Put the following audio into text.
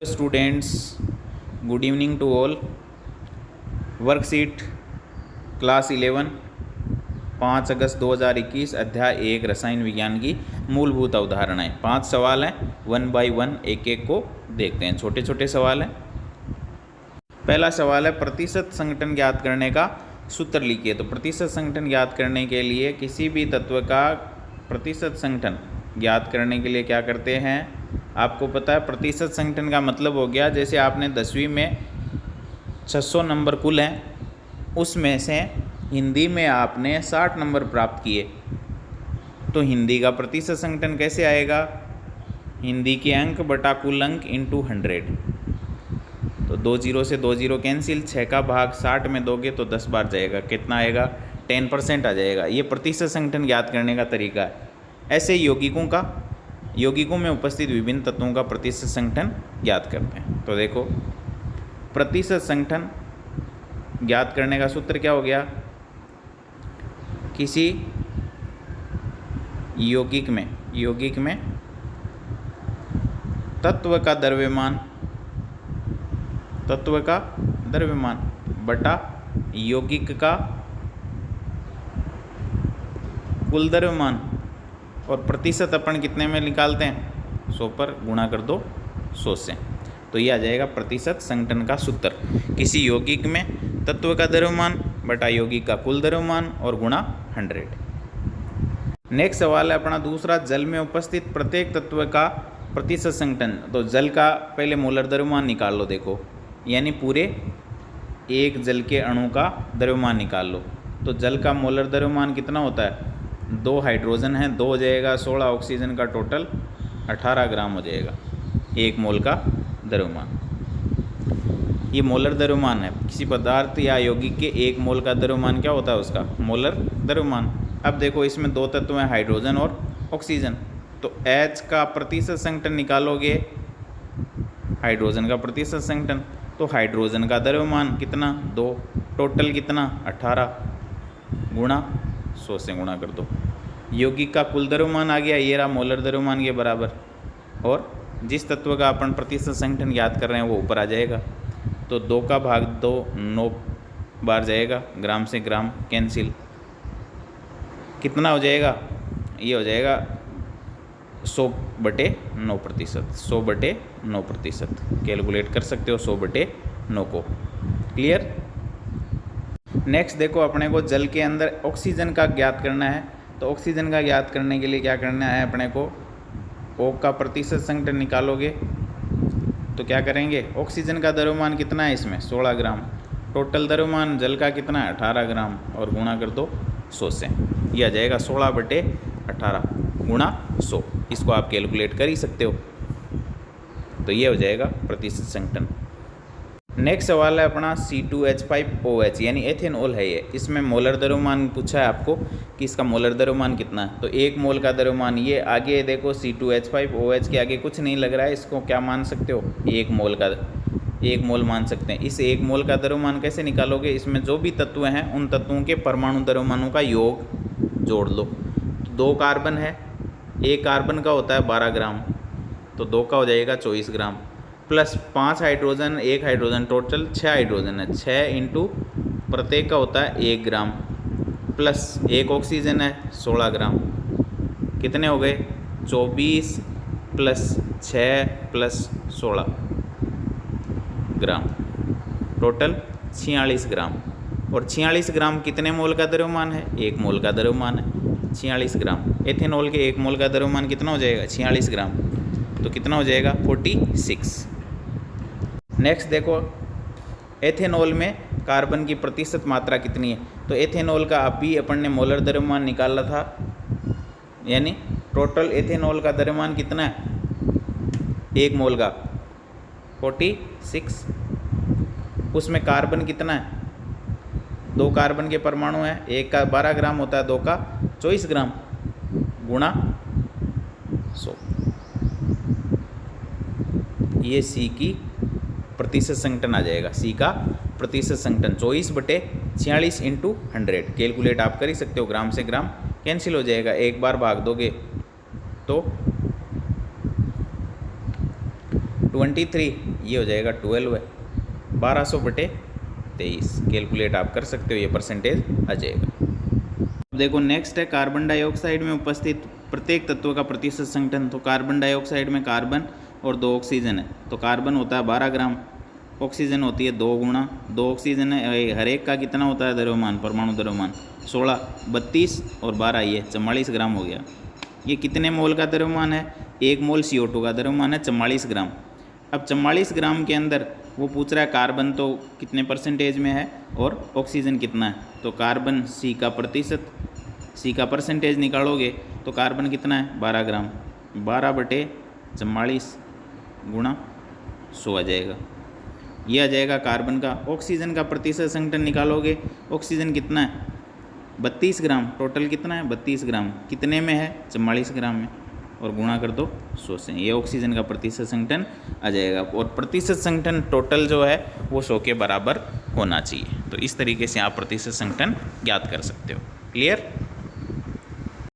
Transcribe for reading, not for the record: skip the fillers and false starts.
Students, good evening to all. Worksheet class 11 5 अगस्त 2021 अध्याय 1 रसायन विज्ञान की मूलभूत अवधारणाएं। 5 सवाल हैं, 1 बाय 1 एक एक को देखते हैं। छोटे छोटे सवाल हैं। पहला सवाल है प्रतिशत संघटन ज्ञात करने का सूत्र लिखिए। तो प्रतिशत संघटन ज्ञात करने के लिए किसी भी तत्व का प्रतिशत संघटन ज्ञात करने के लिए क्या करते हैं, आपको पता है। प्रतिशत संघटन का मतलब हो गया, जैसे आपने 10वीं में 600 नंबर कुल हैं, उसमें से हिंदी में आपने 60 नंबर प्राप्त किए, तो हिंदी का प्रतिशत संघटन कैसे आएगा? हिंदी के अंक बटा कुल अंक इंटू 100। तो 2 जीरो से 2 जीरो कैंसिल, 6 का भाग 60 में दोगे तो 10 बार जाएगा, कितना आएगा? 10% आ जाएगा। ये प्रतिशत संघटन ज्ञात करने का तरीका है। ऐसे यौगिकों में उपस्थित विभिन्न तत्वों का प्रतिशत संघटन ज्ञात करते हैं। तो देखो, प्रतिशत संघटन ज्ञात करने का सूत्र क्या हो गया? किसी यौगिक में तत्व का द्रव्यमान बटा यौगिक का कुल द्रव्यमान, और प्रतिशत अपन कितने में निकालते हैं? 100 पर गुणा कर दो 100 से। तो ये आ जाएगा प्रतिशत संघटन का सूत्र। किसी यौगिक में तत्व का द्रव्यमान बटा यौगिक का कुल द्रव्यमान और गुणा 100। नेक्स्ट सवाल है अपना दूसरा, जल में उपस्थित प्रत्येक तत्व का प्रतिशत संघटन। तो जल का पहले मोलर द्रव्यमान निकाल लो। देखो, यानी पूरे एक जल के अणु का द्रव्यमान निकाल लो। तो जल का मोलर द्रव्यमान कितना होता है? 2 हाइड्रोजन है, 2 हो जाएगा, 16 ऑक्सीजन का टोटल 18 ग्राम हो जाएगा 1 मोल का द्रव्यमान। ये मोलर द्रव्यमान है। किसी पदार्थ या यौगिक के 1 मोल का द्रव्यमान क्या होता है? उसका मोलर द्रव्यमान। अब देखो, इसमें 2 तत्व हैं, हाइड्रोजन और ऑक्सीजन। तो H का प्रतिशत संघटन निकालोगे, हाइड्रोजन का प्रतिशत संघटन, तो हाइड्रोजन का द्रव्यमान कितना? 2, टोटल कितना? 18, गुणा 100 से गुणा कर दो। यौगिक का कुल द्रव्यमान आ गया, ये रहा मोलर द्रव्यमान के बराबर, और जिस तत्व का अपन प्रतिशत संघटन याद कर रहे हैं वो ऊपर आ जाएगा। तो 2 का भाग 2 9 बार जाएगा, ग्राम से ग्राम कैंसिल, कितना हो जाएगा? ये हो जाएगा 100/9%। 100/9% कैलकुलेट कर सकते हो 100/9 को। क्लियर? नेक्स्ट देखो, अपने को जल के अंदर ऑक्सीजन का ज्ञात करना है। तो ऑक्सीजन का ज्ञात करने के लिए क्या करना है अपने को? O का प्रतिशत संघटन निकालोगे तो क्या करेंगे? ऑक्सीजन का द्रव्यमान कितना है इसमें? 16 ग्राम। टोटल द्रव्यमान जल का कितना है? 18 ग्राम, और गुणा कर दो 100 से। यह आ जाएगा 16/18 गुणा 100। इसको आप कैलकुलेट कर ही सकते हो। तो ये हो जाएगा प्रतिशत संघटन। नेक्स्ट सवाल है अपना C2H5OH, यानी एथेनॉल है ये। इसमें मोलर द्रव्यमान पूछा है आपको कि इसका मोलर द्रव्यमान कितना है। तो 1 मोल का द्रव्यमान, ये आगे देखो C2H5OH के आगे कुछ नहीं लग रहा है, इसको क्या मान सकते हो? 1 मोल मान सकते हैं। इस 1 मोल का द्रव्यमान कैसे निकालोगे? इसमें जो भी तत्व हैं उन तत्वों के परमाणु द्रव्यमानों का योग जोड़ लो। 2 कार्बन है, 1 कार्बन का होता है 12 ग्राम, तो 2 का हो जाएगा 24 gram, plus 5 hydrogen, 1 hydrogen, total 6 hydrogen है। 6 इंटू प्रत्येक का होता है 1 ग्राम, प्लस 1 ऑक्सीजन है 16 ग्राम, कितने हो गए? 24 प्लस 6 प्लस 16 ग्राम, टोटल 46 ग्राम। और 46 ग्राम कितने मोल का द्रव्यमान है? 1 मोल का द्रव्यमान है 46 ग्राम। एथेनॉल के 1 मोल का द्रव्यमान कितना हो जाएगा? 46 ग्राम, तो कितना हो जाएगा? 46। नेक्स्ट देखो, एथेनॉल में कार्बन की प्रतिशत मात्रा कितनी है? तो एथेनॉल का अभी अपन ने मोलर द्रव्यमान निकाला था, यानी टोटल एथेनॉल का द्रव्यमान कितना है 1 मोल का? 46। उसमें कार्बन कितना है? 2 कार्बन के परमाणु हैं, 1 का 12 ग्राम होता है, 2 का 24 ग्राम, गुणा 100। ये C की प्रतिशत संघटन आ जाएगा। C का प्रतिशत संघटन 24/46 इंटू 100 कैलकुलेट आप कर ही सकते हो। ग्राम से ग्राम कैंसिल हो जाएगा, 1 बार भाग दोगे तो 23, ये हो जाएगा 12 है, 1200/23 कैलकुलेट आप कर सकते हो, ये परसेंटेज आ जाएगा। अब देखो नेक्स्ट है कार्बन डाइऑक्साइड में उपस्थित प्रत्येक तत्व का प्रतिशत संगठन। तो कार्बन डाइऑक्साइड में कार्बन और 2 ऑक्सीजन है, तो कार्बन होता है 12 ग्राम, ऑक्सीजन होती है 2 गुना, 2 ऑक्सीजन है, हर एक का कितना होता है द्रव्यमान, परमाणु द्रव्यमान 16, 32 और 12, ये 44 ग्राम हो गया। ये कितने मोल का द्रव्यमान है, 1 मोल CO2 का द्रव्यमान है 44 ग्राम। अब 44 ग्राम के अंदर वो पूछ रहा है कार्बन तो कितने परसेंटेज में है और ऑक्सीजन कितना है, तो कार्बन C का प्रतिशत, C का परसेंटेज निकालोगे तो कार्बन कितना है 12 ग्राम, 12/44 गुणा 100 आ जाएगा, ये आ जाएगा कार्बन का। ऑक्सीजन का प्रतिशत संगठन निकालोगे, ऑक्सीजन कितना है 32 ग्राम, टोटल कितना है 32 ग्राम, कितने में है 44 ग्राम में, और गुणा कर दो 100 से, ये ऑक्सीजन का प्रतिशत संगठन आ जाएगा। और प्रतिशत संगठन टोटल जो है वो 100 के बराबर होना चाहिए। तो इस तरीके से आप प्रतिशत संगठन ज्ञात कर सकते हो। क्लियर।